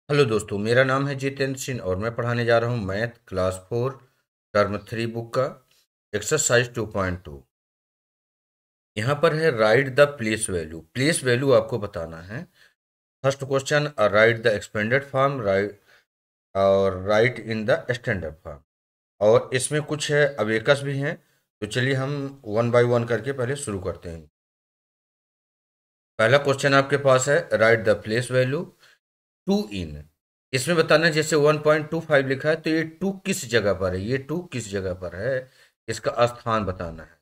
Hello दोस्तों, मेरा नाम है जितेंद्र सिंह और मैं पढ़ाने जा रहा हूँ मैथ क्लास 4 टर्म 3 बुक का एक्सरसाइज 2.2। यहाँ पर है right the place value. Place value आपको बताना है। First question, right the expanded form, right और right in the standard form. और इसमें कुछ है अबेकस भी हैं, तो चलिए हम वन बाय वन करके पहले शुरू करते हैं। पहला क्वेश्चन आपके पास है right the place value two in. इसमें बताना है, जैसे 1.25 लिखा है तो ये टू किस जगह पर है, ये टू किस जगह पर है, इसका स्थान बताना है।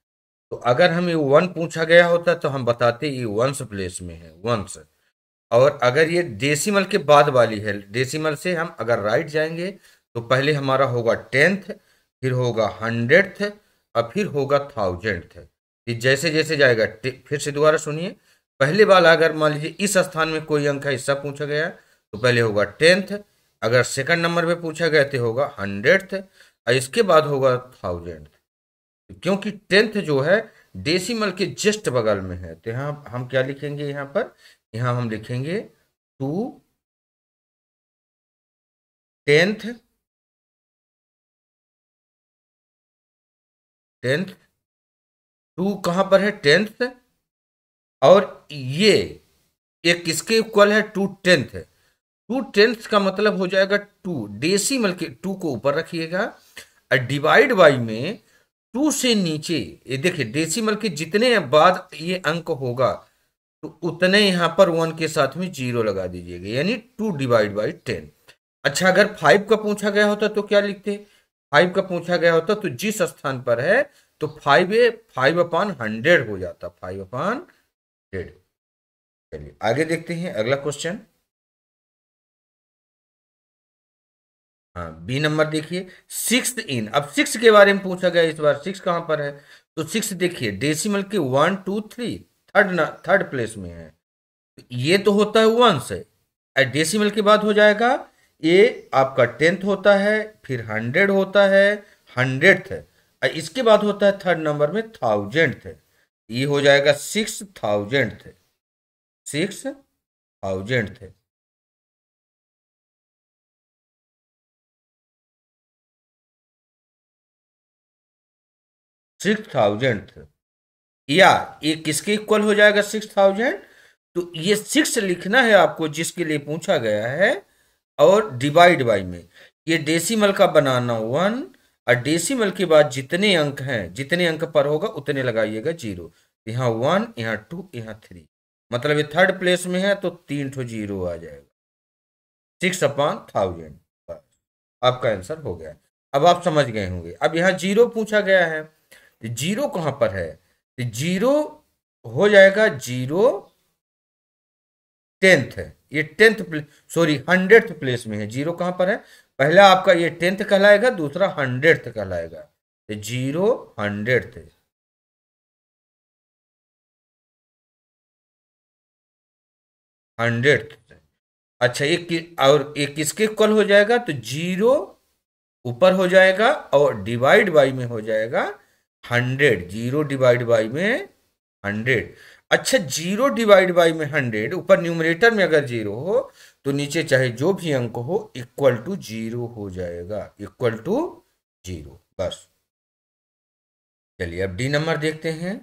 तो अगर हमें वन पूछा गया होता तो हम बताते ये वंस प्लेस में है, वंस। और अगर ये डेसिमल के बाद वाली है, डेसिमल से हम अगर राइट जाएंगे तो पहले हमारा होगा टेंथ, फिर होगा हंड्रेड्थ और फिर होगा थाउजेंड्थ। जैसे जैसे जाएगा फिर से दोबारा सुनिए। पहले वाला अगर मान लीजिए इस स्थान में कोई अंक है, इसका पूछा गया तो पहले होगा टेंथ। अगर सेकंड नंबर पे पूछा गया तो होगा हंड्रेड्थ और इसके बाद होगा थाउजेंड। क्योंकि टेंथ जो है डेसिमल के जस्ट बगल में है, तो यहाँ हम क्या लिखेंगे, यहाँ पर यहाँ हम लिखेंगे टू टेंथ। टेंथ टू कहाँ पर है, टेंथ। और ये किसके इक्वल है, टू टेंथ है। टू टेंथ का मतलब हो जाएगा टू डेसिमल के टू को ऊपर रखिएगा और डिवाइड बाई में टू से नीचे, ये देखिए डेसिमल के जितने बाद ये अंक होगा तो उतने यहां पर वन के साथ में जीरो लगा दीजिएगा, यानी 2/10। अच्छा, अगर 5 का पूछा गया होता तो क्या लिखते, 5 का पूछा गया होता तो जिस स्थान पर है तो 5/100 हो जाता, 5/100। चलिए आगे देखते हैं अगला क्वेश्चन। हाँ, बी नंबर देखिए, सिक्स इन। अब सिक्स के बारे में पूछा गया इस बार, सिक्स कहां पर है। तो सिक्स देखिए डेसिमल के 1 2 3 थर्ड प्लेस में है। ये तो होता है वंस है, डेसिमल के बाद हो जाएगा ये आपका टेंथ होता है, फिर हंड्रेड होता है, हंड्रेड्थ है, और इसके बाद होता है थर्ड नंबर में थाउजेंड्थ है। ये हो जाएगा 6000th, 6000th। 6000th, या ये किसके इक्वल हो जाएगा 6000। तो ये सिक्स लिखना है आपको जिसके लिए पूछा गया है, और डिवाइड बाई में ये डेसिमल का बनाना वन, और डेसिमल के बाद जितने अंक हैं, जितने अंक पर होगा उतने लगाइएगा जीरो। यहाँ वन, यहाँ टू, यहाँ थ्री, मतलब ये थर्ड प्लेस में है तो 3 जीरो आ जाएगा, 6/1000। बस, आपका आंसर हो गया। अब आप समझ गए होंगे। अब यहाँ जीरो पूछा गया है, तो जीरो कहाँ पर है, तो जीरो हो जाएगा जीरो टेंथ है, ये tenth place, sorry hundred place में है। जीरो कहां पर है, पहला आपका ये टेंथ कहलाएगा, दूसरा हंड्रेड कहलाएगा, तो जीरो हंड्रेड, हंड्रेड। अच्छा, और एक किसके इक्वल हो जाएगा, तो जीरो ऊपर हो जाएगा और डिवाइड बाई में हो जाएगा हंड्रेड, जीरो डिवाइड बाई में हंड्रेड। अच्छा, जीरो डिवाइड बाई में हंड्रेड, ऊपर न्यूमरेटर में अगर जीरो हो तो नीचे चाहे जो भी अंक हो इक्वल टू जीरो हो जाएगा, इक्वल टू जीरो। बस, चलिए अब डी नंबर देखते हैं।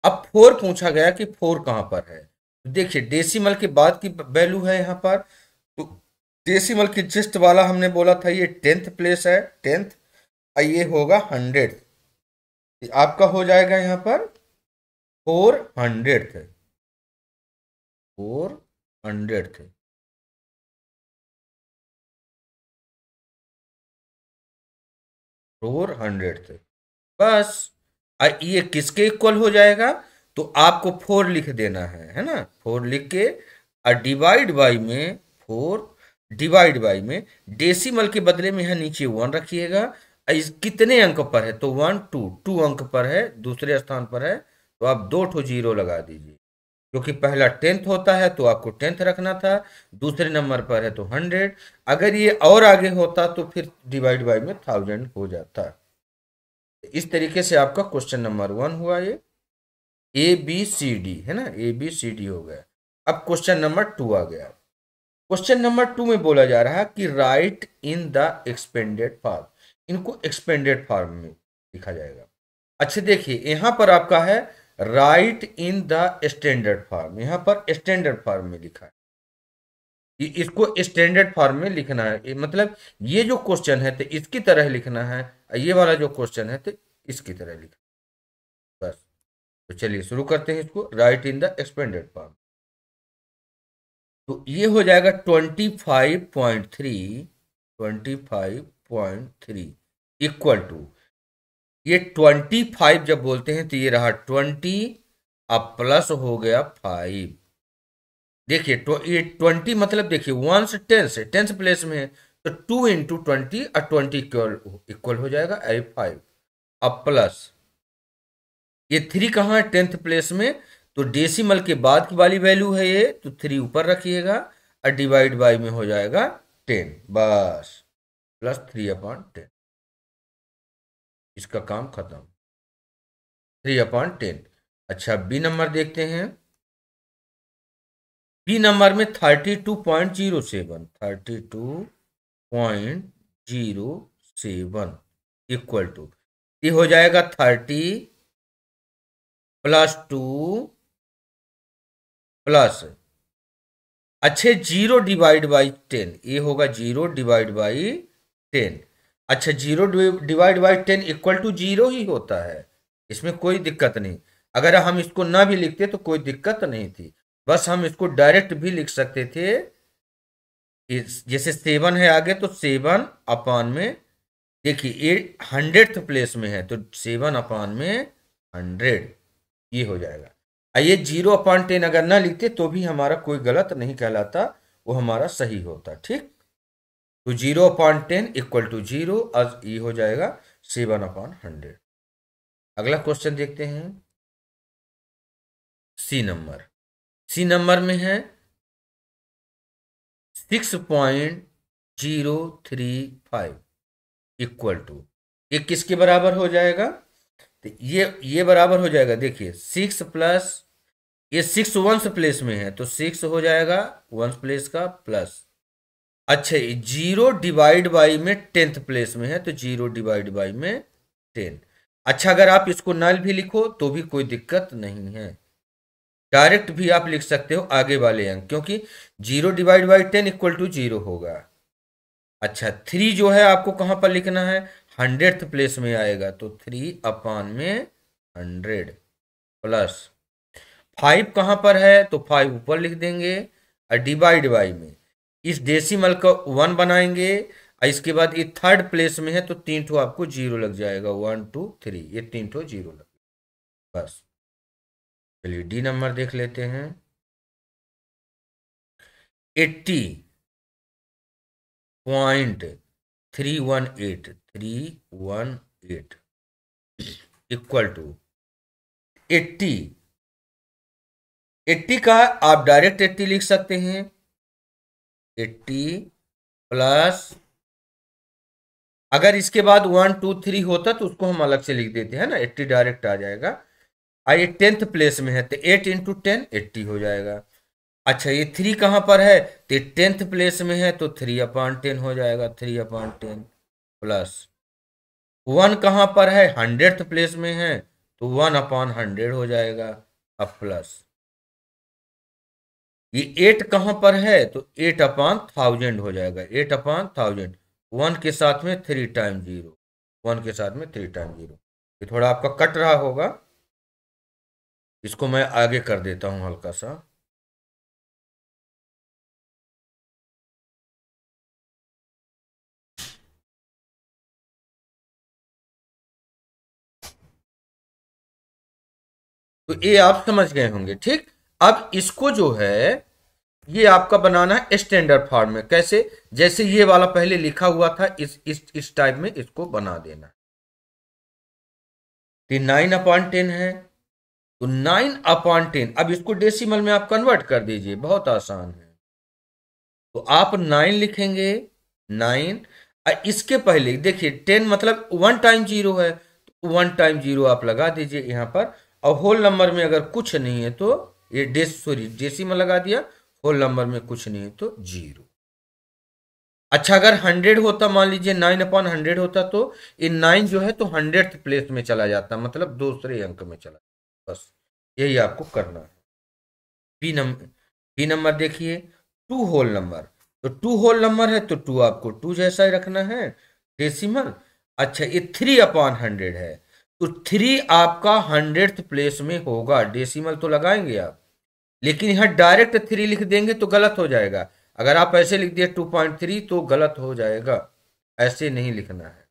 अब फोर पूछा गया कि फोर कहां पर है। तो देखिए डेसिमल के बाद की वैल्यू है यहाँ पर, तो डेसिमल के जस्ट वाला हमने बोला था ये टेंथ प्लेस है, टेंथ। ये होगा हंड्रेड, आपका हो जाएगा यहाँ पर 400th, 400th। 400th, बस। ये किसके इक्वल हो जाएगा, तो आपको फोर लिख देना है ना, फोर लिख के और डिवाइड बाई में फोर, डिवाइड बाई में डेसिमल के बदले में यहाँ नीचे वन रखिएगा। इस कितने अंक पर है, तो वन टू, टू अंक पर है, दूसरे स्थान पर है, तो आप दो ठो जीरो लगा दीजिए। क्योंकि पहला टेंथ होता है तो आपको टेंथ रखना था, दूसरे नंबर पर है तो हंड्रेड। अगर ये और आगे होता तो फिर डिवाइड बाई में थाउजेंड हो जाता। इस तरीके से आपका क्वेश्चन नंबर 1 हुआ ये। ABCD है ना, ABCD हो गया। अब क्वेश्चन नंबर 2 आ गया। क्वेश्चन नंबर 2 में बोला जा रहा है कि right in the expanded form, इनको एक्सपेंडेड फॉर्म में लिखा जाएगा। अच्छा देखिए यहां पर आपका है right in the standard form, यहां पर स्टैंडर्ड फॉर्म में लिखा है, इसको स्टैंडर्ड फॉर्म में लिखना है। मतलब ये जो क्वेश्चन है तो इसकी तरह लिखना है, ये वाला जो क्वेश्चन है तो इसकी तरह लिखना है बस। तो चलिए शुरू करते हैं इसको, right in the expanded form. तो ये हो जाएगा 25.3 इक्वल टू, ये 25 जब बोलते हैं तो ये रहा 20, अब प्लस हो गया 5। देखिए ये 20 मतलब देखिए 1 से 10 से 10th प्लेस में है तो 2 इंटू 20 और 20 इक्वल हो जाएगा 5। अब प्लस ये 3 कहाँ है 10th प्लेस में, तो डेसिमल के बाद की वाली वैल्यू है ये, तो 3 ऊपर रखिएगा और डिवाइड बाय में हो जाएगा 10 बस, प्लस 3/10, इसका काम खत्म, 3/10। अच्छा बी नंबर देखते हैं। बी नंबर में 32.07 इक्वल टू, ये हो जाएगा 30 प्लस 2 प्लस, अच्छे 0 डिवाइड बाई 10, ये होगा 0 डिवाइड बाई 10। अच्छा 0 डिवाइड बाई 10 इक्वल टू 0 ही होता है, इसमें कोई दिक्कत नहीं। अगर हम इसको ना भी लिखते तो कोई दिक्कत नहीं थी, बस हम इसको डायरेक्ट भी लिख सकते थे। जैसे 7 है आगे तो 7 में, देखिए ये 100th प्लेस में है तो 7/100 ये हो जाएगा। ये 0/10 अगर ना लिखते तो भी हमारा कोई गलत नहीं कहलाता, वो हमारा सही होता। ठीक, तो 0/10 इक्वल टू 0, आज ये हो जाएगा 7/100। अगला क्वेश्चन देखते हैं। सी नंबर में है 6.035 इक्वल टू, ये किसके बराबर हो जाएगा, तो ये बराबर हो जाएगा, देखिए 6 प्लस, ये 6 वंस प्लेस में है तो 6 हो जाएगा वंस प्लेस का प्लस। अच्छा 0 डिवाइड बाई में 10th प्लेस में है तो 0 डिवाइड बाई में 10। अच्छा अगर आप इसको नल भी लिखो तो भी कोई दिक्कत नहीं है, डायरेक्ट भी आप लिख सकते हो आगे वाले अंक, क्योंकि 0 डिवाइड बाई 10 इक्वल टू 0 होगा। अच्छा 3 जो है आपको कहां पर लिखना है, 100th प्लेस में आएगा तो 3/100 प्लस 5 कहां पर है तो 5 ऊपर लिख देंगे और डिवाइड बाई में इस डेसिमल का 1 बनाएंगे और इसके बाद ये 3rd प्लेस में है तो 3 ठो आपको 0 लग जाएगा, 1 2 3, ये 3 ठो 0 लग बस। चलिए डी नंबर देख लेते हैं। 80.318 इक्वल टू 80, 80 का आप डायरेक्ट 80 लिख सकते हैं, 80 प्लस, अगर इसके बाद 1 2 3 होता तो उसको हम अलग से लिख देते हैं ना, 80 डायरेक्ट आ जाएगा। ये 10th प्लेस में है तो 8 इंटू 10 80 हो जाएगा। अच्छा ये 3 कहां पर है तो 10th प्लेस में है तो 3/10 हो जाएगा, 3/10 प्लस 1 कहां पर है 100th प्लेस में है तो 1/100 हो जाएगा, अब प्लस ये 8 कहां पर है तो 8/1000 हो जाएगा, 8/1000, 1 के साथ में 3 टाइम 0, 1 के साथ में 3 टाइम 0। ये थोड़ा आपका कट रहा होगा, इसको मैं आगे कर देता हूं हल्का सा। तो ये आप समझ गए होंगे। ठीक, अब इसको जो है ये आपका बनाना है स्टैंडर्ड फॉर्म में, कैसे, जैसे ये वाला पहले लिखा हुआ था इस टाइप में इसको बना देना। 9/10 है तो 9/10, अब इसको डेसिमल में आप कन्वर्ट कर दीजिए, बहुत आसान है। तो आप 9 लिखेंगे, 9 इसके पहले देखिए 10 मतलब 1 टाइम 0 है तो 1 टाइम 0 आप लगा दीजिए यहां पर, और होल नंबर में अगर कुछ नहीं है तो ये डेसिमल लगा दिया, होल नंबर में कुछ नहीं है तो 0। अच्छा, अगर 100 होता, मान लीजिए 9/100 होता, तो ये 9 जो है तो 100th प्लेस में चला जाता, मतलब दूसरे अंक में चला जाता। बस यही आपको करना है। बी नंबर देखिए, 2 होल नंबर। तो 2 होल नंबर है तो 2 आपको 2 जैसा ही रखना है, डेसिमल। अच्छा, ये 3/100 है तो 3 आपका 100th प्लेस में होगा, डेसिमल तो लगाएंगे आप, लेकिन यहाँ डायरेक्ट 3 लिख देंगे तो गलत हो जाएगा। अगर आप ऐसे लिख दिए 2.3 तो गलत हो जाएगा, ऐसे नहीं लिखना है।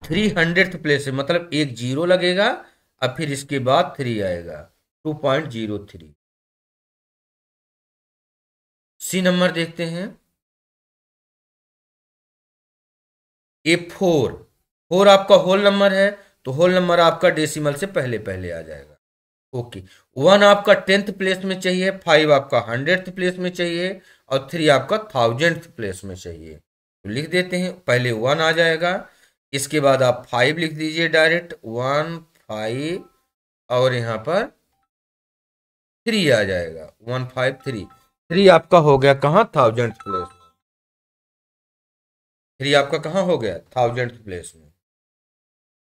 300th प्लेस है मतलब एक जीरो लगेगा और फिर इसके बाद 3 आएगा, 2.03। सी नंबर देखते हैं, A4। 4 आपका होल नंबर है तो होल नंबर आपका डेसिमल से पहले पहले आ जाएगा। ओके, 1 आपका 10th प्लेस में चाहिए, 5 आपका 100th प्लेस में चाहिए और 3 आपका 1000th प्लेस में चाहिए। तो लिख देते हैं, पहले 1 आ जाएगा, इसके बाद आप 5 लिख दीजिए डायरेक्ट, 1 5 और यहाँ पर 3 आ जाएगा, 1 5 3। 3 आपका हो गया कहाँ, 1000th प्लेस में। 3 आपका कहाँ हो गया, 1000th प्लेस में।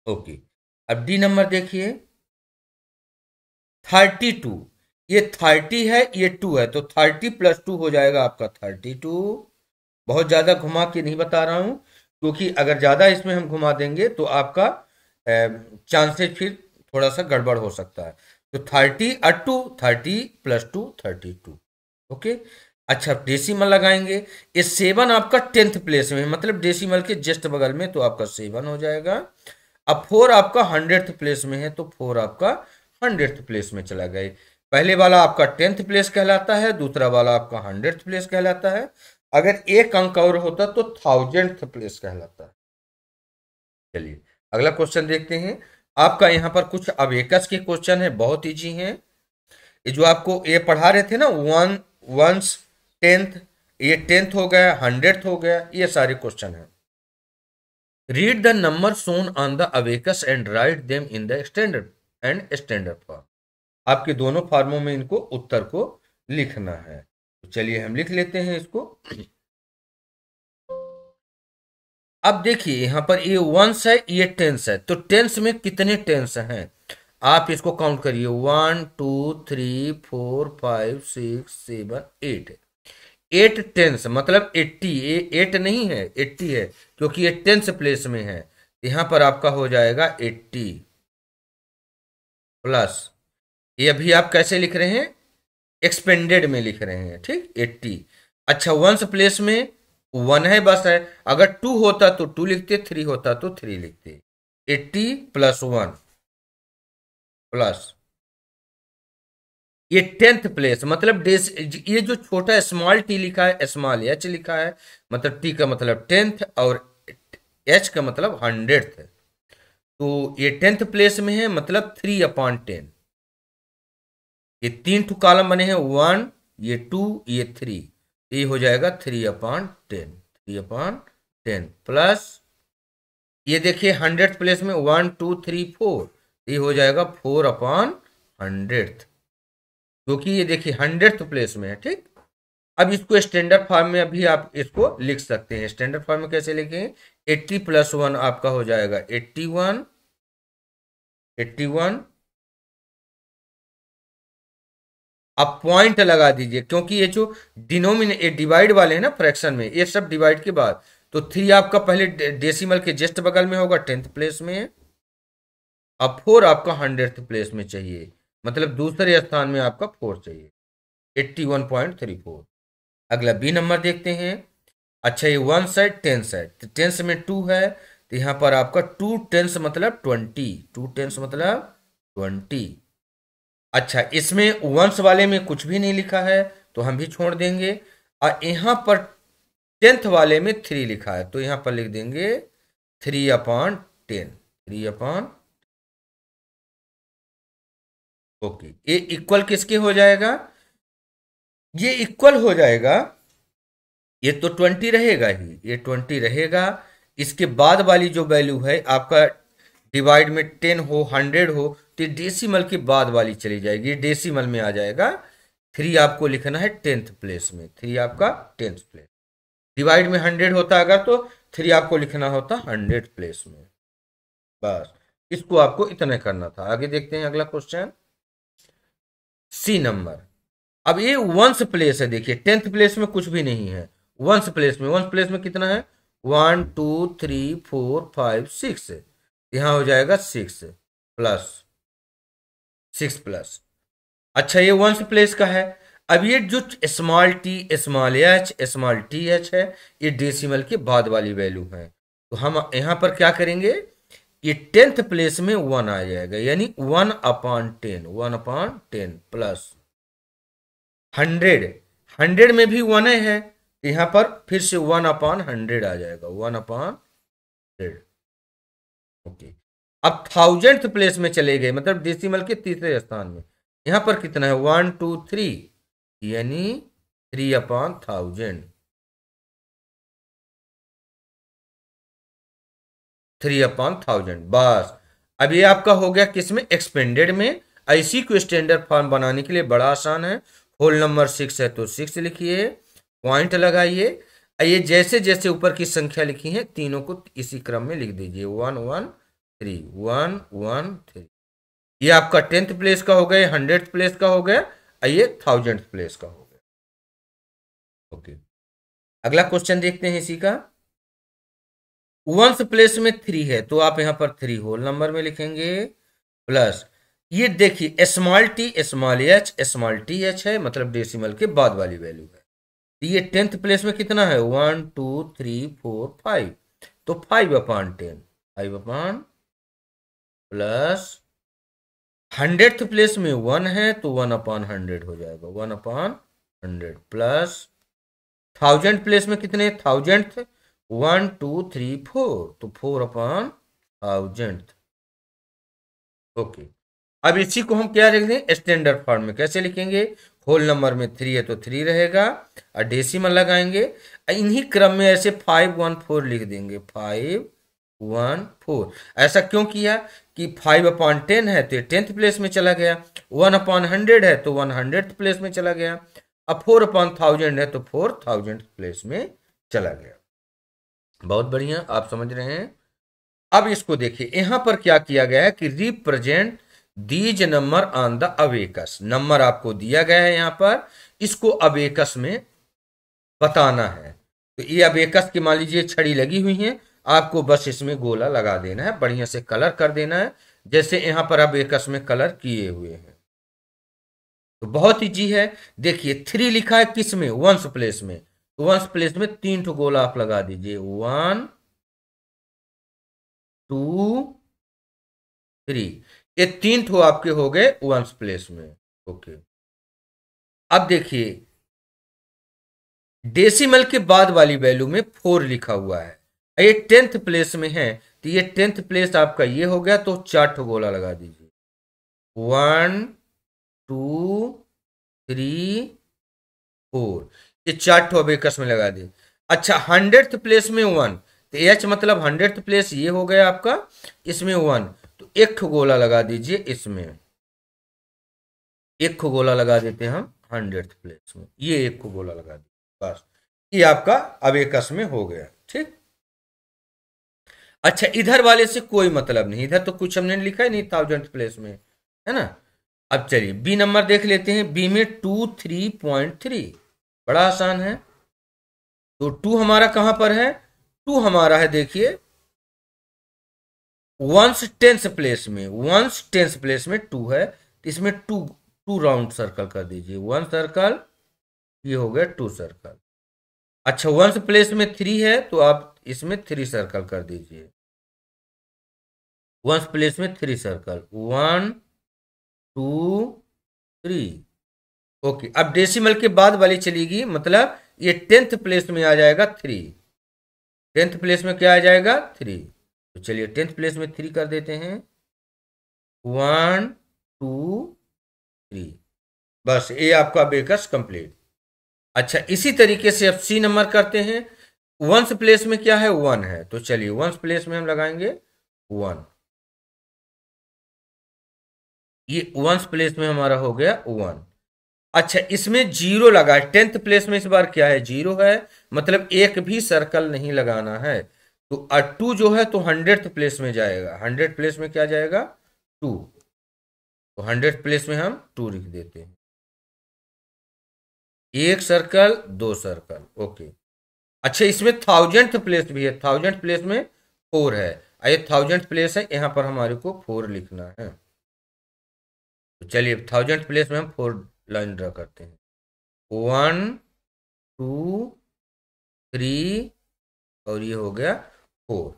ओके, अब डी नंबर देखिए, 32। ये 30 है, ये 2 है, तो 30 + 2 हो जाएगा आपका 32। बहुत ज्यादा घुमा के नहीं बता रहा हूं, क्योंकि अगर ज्यादा इसमें हम घुमा देंगे तो आपका चांसेस फिर थोड़ा सा गड़बड़ हो सकता है। तो 30 + 2 32। ओके, अच्छा डेसिमल लगाएंगे। ये 7 आपका 10th प्लेस में है, मतलब डेसिमल के जस्ट बगल में, तो आपका 7 हो जाएगा। अब 4 आपका 100th प्लेस में है तो 4 आपका 100th प्लेस में चला गया। पहले वाला आपका 10th प्लेस कहलाता है, दूसरा वाला आपका 100th प्लेस कहलाता है। अगर एक अंक और होता तो 1000th प्लेस कहलाता है। चलिए अगला क्वेश्चन देखते हैं। आपका यहाँ पर कुछ अबेकस के क्वेश्चन है, बहुत इजी हैं। ये जो आपको ये पढ़ा रहे थे ना, 1 वंस 10th, ये 10th हो गया, 100th हो गया, ये सारे क्वेश्चन हैं। Read the number shown on the abacus and write them in the standard form. आपके दोनों फॉर्मों में इनको उत्तर को लिखना है। तो चलिए हम लिख लेते हैं इसको। अब देखिए यहाँ पर ये वंस है, ये टेंस है, तो टेंस में कितने टेंस हैं आप इसको काउंट करिए, 1 2 3 4 5 6 7 8। 8 टेंस मतलब 80, ये 8 नहीं है 80 है, क्योंकि ये टेंस प्लेस में है। यहां पर आपका हो जाएगा 80 प्लस, ये अभी आप कैसे लिख रहे हैं, एक्सपेंडेड में लिख रहे हैं, ठीक, 80। अच्छा, वंस प्लेस में 1 है, बस है। अगर 2 होता तो 2 लिखते, 3 होता तो 3 लिखते। 80 + 1 प्लस ये 10th प्लेस मतलब डेस, ये जो छोटा स्मॉल टी लिखा है, स्मॉल एच लिखा है, मतलब टी का मतलब 10th और एच का मतलब 100th है। तो ये 10th प्लेस में है, मतलब 3/10। ये 3 ठो कॉलम बने हैं, 1 ये 2 ये 3, ये हो जाएगा 3/10। 3/10 प्लस ये देखिए 100th प्लेस में 1 2 3 4, ये हो जाएगा 4/100, क्योंकि ये देखिए 100th प्लेस में है, ठीक। अब इसको स्टैंडर्ड फॉर्म में अभी आप इसको लिख सकते हैं। स्टैंडर्ड फॉर्म में कैसे लिखेंगे, 80 + 1 आपका हो जाएगा 81, 81। आप पॉइंट लगा दीजिए, क्योंकि ये जो डिवाइड वाले हैं ना फ्रैक्शन में, ये सब डिवाइड के बाद, तो 3 आपका पहले डेसिमल के जस्ट बगल में होगा, 10th प्लेस में है। अब 4 आपका 100th प्लेस में चाहिए, मतलब दूसरे स्थान में आपका 4 चाहिए, 81.34। अगला बी नंबर देखते हैं। अच्छा, ये 1 साइड 10 साइड, तो 10 में 2 है, तो यहाँ पर आपका 2 10 मतलब 20, 2 10 मतलब 20। अच्छा, इसमें वंस वाले में कुछ भी नहीं लिखा है तो हम भी छोड़ देंगे, और यहाँ पर 10th वाले में 3 लिखा है तो यहाँ पर लिख देंगे 3/10, 3/। ओके, ये इक्वल किसके हो जाएगा, ये इक्वल हो जाएगा, ये तो 20 रहेगा ही, ये 20 रहेगा। इसके बाद वाली जो वैल्यू है आपका डिवाइड में 10 हो, 100 हो, तो ये डेसिमल के बाद वाली चली जाएगी, डेसिमल में आ जाएगा। 3 आपको लिखना है 10th प्लेस में, 3 आपका 10th प्लेस। डिवाइड में 100 होता अगर तो 3 आपको लिखना होता 100th प्लेस में। बस इसको आपको इतना करना था। आगे देखते हैं अगला क्वेश्चन, सी नंबर। अब ये वंस प्लेस है, देखिए 10th प्लेस में कुछ भी नहीं है, वंस प्लेस में, वंस प्लेस में कितना है 1 2 3 4 5 6, यहां हो जाएगा 6 प्लस 6 प्लस। अच्छा ये वंस प्लेस का है। अब ये जो small T small H small T H है, ये डेसिमल के बाद वाली वैल्यू है, तो हम यहां पर क्या करेंगे, ये 10th प्लेस में 1 आ जाएगा, यानी 1/10, 1/10 प्लस 100, 100 में भी 1 है, तो यहां पर फिर से 1/100 आ जाएगा, 1/100। ओके, अब 1000th प्लेस में चले गए, मतलब डेसिमल के तीसरे स्थान में, यहां पर कितना है 1 2 3, यानी 3/1000, 3/1000। बस अब ये आपका हो गया किसमें, एक्सपेंडेड में। ऐसी को स्टैंडर्ड फॉर्म बनाने के लिए बड़ा आसान है, होल नंबर 6 है तो 6 लिखिए, पॉइंट लगाइए, ये जैसे जैसे ऊपर की संख्या लिखी है तीनों को इसी क्रम में लिख दीजिए, 1 1 3 1 1 3। ये आपका 10th प्लेस का हो गया, 100th प्लेस का हो गया, ये 1000th प्लेस का हो गया। ओके, अगला क्वेश्चन देखते हैं इसी का। वंस प्लेस में 3 है तो आप यहां पर 3 होल नंबर में लिखेंगे, प्लस ये देखिए स्मॉल टी एच है, मतलब डेसिमल के बाद वाली वैल्यू है, तो ये 10th प्लेस में कितना है 1 2 3 4 5, तो 5/10, 5 प्लस 100th प्लेस में 1 है तो 1/100 हो जाएगा, 1/100 प्लस 1000th प्लेस में कितने 1000th 1 2 3 4, तो 4/1000। ओके, अब इसी को हम क्या लिख दें स्टैंडर्ड फॉर्म में, कैसे लिखेंगे, होल नंबर में 3 है तो 3 रहेगा, और डेसिमल लगाएंगे, इन्हीं क्रम में ऐसे 514 लिख देंगे, 514। ऐसा क्यों किया कि 5/10 है तो 10th प्लेस में चला गया, 1/100 है तो 100th प्लेस में चला गया, अब 4/1000 है तो 4000th प्लेस में चला गया। बहुत बढ़िया, आप समझ रहे हैं। अब इसको देखिए, यहां पर क्या किया गया है कि represent these number on the abacus, number आपको दिया गया है यहां पर, इसको अवेकस में बताना है। तो ये अवेकस की मान लीजिए छड़ी लगी हुई है, आपको बस इसमें गोला लगा देना है, बढ़िया से कलर कर देना है, जैसे यहां पर अवेकस में कलर किए हुए हैं। तो बहुत इजी है, देखिए 3 लिखा है किस में, वंस प्लेस में, तो वंस प्लेस में 3 ठो गोला आप लगा दीजिए, 1 2 3, ये 3 ठो आपके हो गए वंस प्लेस में। ओके, अब देखिए डेसिमल के बाद वाली वैल्यू में 4 लिखा हुआ है, ये 10th प्लेस में है, तो ये 10th प्लेस आपका ये हो गया, तो 4 ठो गोला लगा दीजिए, 1 2 3 4, ये 4 ठो अबेकस में लगा दी। अच्छा 100th प्लेस में 1, तो एच मतलब 100th प्लेस ये हो गया आपका, इसमें 1, तो 1 ठो गोला लगा दीजिए, इसमें 1 ठो गोला लगा देते हैं हम 100th प्लेस में, ये 1 ठो गोला लगा दीजिए, बस ये आपका अबेकस में हो गया। ठीक, अच्छा इधर वाले से कोई मतलब नहीं, इधर तो कुछ हमने लिखा ही नहीं 1000th प्लेस में, है ना। अब चलिए बी नंबर देख लेते हैं, बी में 23.3, बड़ा आसान है। तो 2 हमारा कहां पर है, 2 हमारा है देखिए वंस टेंस प्लेस में, वंस टेंस प्लेस में 2 है, तो इसमें 2 राउंड सर्कल कर दीजिए, 1 सर्कल, ये हो गया 2 सर्कल। अच्छा वंस प्लेस में 3 है तो आप इसमें 3 सर्कल कर दीजिए, वंस प्लेस में 3 सर्कल, 1 2 3। ओके, अब डेसिमल के बाद वाली चलेगी, मतलब ये 10th प्लेस में आ जाएगा 3, 10th प्लेस में क्या आ जाएगा 3, तो चलिए 10th प्लेस में 3 कर देते हैं, 1 2 3, बस ये आपका बेकस कंप्लीट। अच्छा इसी तरीके से अब सी नंबर करते हैं, वंस प्लेस में क्या है 1 है, तो चलिए वंस प्लेस में हम लगाएंगे 1, ये वंस प्लेस में हमारा हो गया 1। अच्छा, इसमें जीरो लगा है, 10th प्लेस में इस बार क्या है, जीरो है, मतलब एक भी सर्कल नहीं लगाना है। तो 2 जो है तो 100th प्लेस में जाएगा, 100 प्लेस में क्या जाएगा, 2। तो 100th प्लेस में हम 2 लिख देते हैं। एक सर्कल, दो सर्कल, ओके। अच्छा, इसमें 1000th प्लेस भी है, 1000th प्लेस में 4 है। ये 1000th प्लेस है, यहां पर हमारे को 4 लिखना है। तो चलिए 1000th प्लेस में हम 4 लाइन ड्रा करते हैं। 1 2 3 और ये हो गया 4।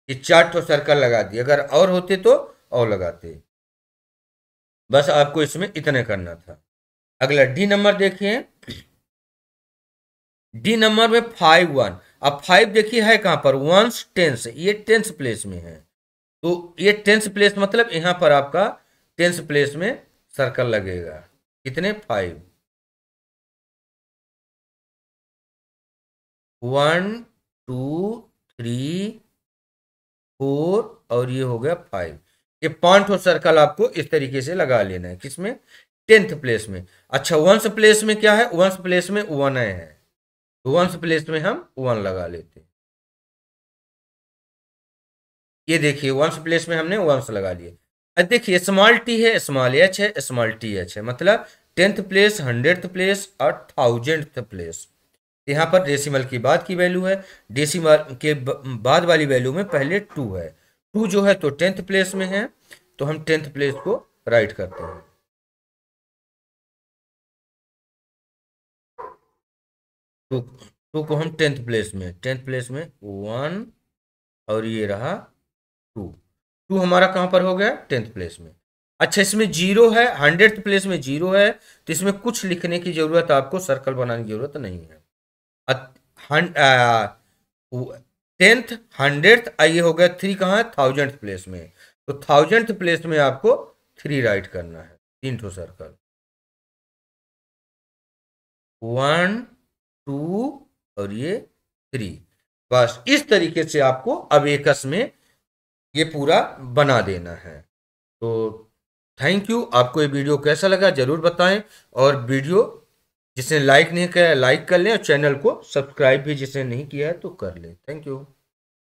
ये 4 तो सर्कल लगा दिए, अगर और होते तो और लगाते। बस आपको इसमें इतने करना था। अगला डी नंबर देखिए। डी नंबर में 5 1। अब 5 देखिए है कहां पर, वंस टेंस, ये टेंस प्लेस में है। तो ये टेंस प्लेस मतलब यहां पर आपका टेंस प्लेस में सर्कल लगेगा। कितने, 5। 1 2 3 4 और ये हो गया 5। ये 5 ठो सर्कल आपको इस तरीके से लगा लेना है, किसमें, 10th प्लेस में। अच्छा, वंस प्लेस में क्या है, वंस प्लेस में 1 है, तो वंस प्लेस में हम 1 लगा लेते हैं। ये देखिए वंस प्लेस में हमने वंस लगा लिए। अब देखिए स्मॉल टी है, स्मॉल एच है, स्मॉल टी एच है, मतलब 10th प्लेस, 100th प्लेस और 1000th प्लेस। यहाँ पर डेसिमल की बाद की वैल्यू है, डेसिमल के बाद वाली वैल्यू में पहले 2 है। 2 जो है तो 10th प्लेस में है, तो हम 10th प्लेस को राइट करते हैं। 2 2 को हम 10th प्लेस में, 10th प्लेस में 1 और ये रहा 2। 2 हमारा कहां पर हो गया, 10th प्लेस में। अच्छा, इसमें जीरो है, 100th प्लेस में जीरो है, तो इसमें कुछ लिखने की जरूरत, आपको सर्कल बनाने की जरूरत नहीं है। 10th 100th, ये हो गया 3 कहाँ है, 1000th प्लेस में। तो 1000th प्लेस में आपको 3 राइट करना है, 3 ठो सर्कल, 1 2 और ये 3। बस इस तरीके से आपको अब एकस में ये पूरा बना देना है। तो थैंक यू। आपको ये वीडियो कैसा लगा जरूर बताएं, और वीडियो जिसने लाइक नहीं किया है लाइक कर लें, और चैनल को सब्सक्राइब भी जिसने नहीं किया है तो कर लें। Thank you.